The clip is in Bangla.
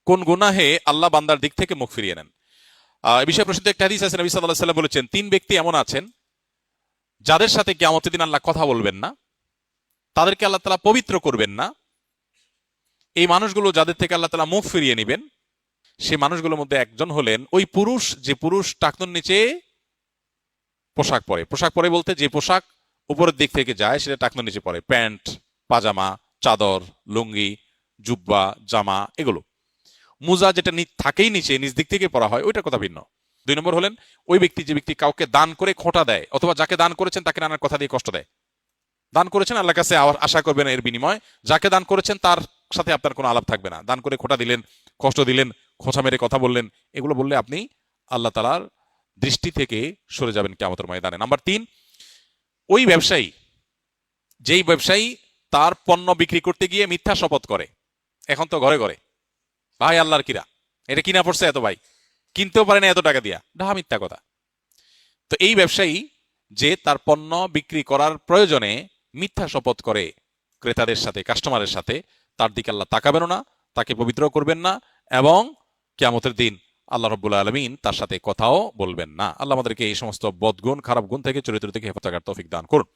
কোন গুনাহে আল্লাহ বান্দার দিক থেকে মুখ ফিরিয়ে নেন। এই বিষয়ে প্রসিদ্ধ একটা হাদিস আছে, নবী সাল্লাল্লাহু আলাইহি ওয়াসাল্লাম বলেছেন, 3 ব্যক্তি এমন আছেন যাদের সাথে কিয়ামতের দিন আল্লাহ কথা বলবেন না, তাদেরকে আল্লাহ তাআলা পবিত্র করবেন না। এই মানুষগুলো যাদের থেকে আল্লাহ তাআলা মুখ ফিরিয়ে নেবেন, সেই মানুষগুলোর মধ্যে একজন হলেন ওই পুরুষ, যে পুরুষ টাকনুর নিচে পোশাক পরে। পোশাক পরে বলতে যে পোশাক উপরের দিক থেকে যায় সেটা টাকনুর নিচে পরে, প্যান্ট, পাজামা, চাদর, লুঙ্গি, জুব্বা, জামা, এগুলো। মুজা যেটা থাকেই নিচে, নিচ দিক থেকে পরা হয়, ওইটার কথা ভিন্ন। 2 নম্বর হলেন ওই ব্যক্তি, যে ব্যক্তি কাউকে দান করে খোঁটা দেয়, অথবা যাকে দান করেছেন তাকে নানার কথা দিয়ে কষ্ট দেয়। দান করেছেন, আল্লাহর কাছে আশা করবেন এর বিনিময়, যাকে দান করেছেন তার সাথে আপনার কোনো আলাপ থাকবে না। দান করে খোঁটা দিলেন, কষ্ট দিলেন, খোঁচা মেরে কথা বললেন, এগুলো বললে আপনি আল্লাহ তাআলার দৃষ্টি থেকে সরে যাবেন কিয়ামতের ময়দানে। নাম্বার 3, ওই ব্যবসায়ী, যেই ব্যবসায়ী তার পণ্য বিক্রি করতে গিয়ে মিথ্যা শপথ করে। এখন তো ঘরে ঘরে, ভাই আল্লাহর কিরা, এটা কিনা পড়ছে এত, ভাই কিনতেও পারে না এত টাকা দিয়া, ডাহা মিথ্যা কথা। তো এই ব্যবসায়ী যে তার পণ্য বিক্রি করার প্রয়োজনে মিথ্যা শপথ করে ক্রেতাদের সাথে, কাস্টমারের সাথে, তার দিকে আল্লাহ তাকাবেন না, তাকে পবিত্র করবেন না, এবং কিয়ামতের দিন আল্লাহ রাব্বুল আলামিন তার সাথে কথাও বলবেন না। আল্লাহ আমাদেরকে এই সমস্ত বদগুণ, খারাপ গুণ থেকে, চরিত্র থেকে হেফাজত করার তৌফিক দান করুন।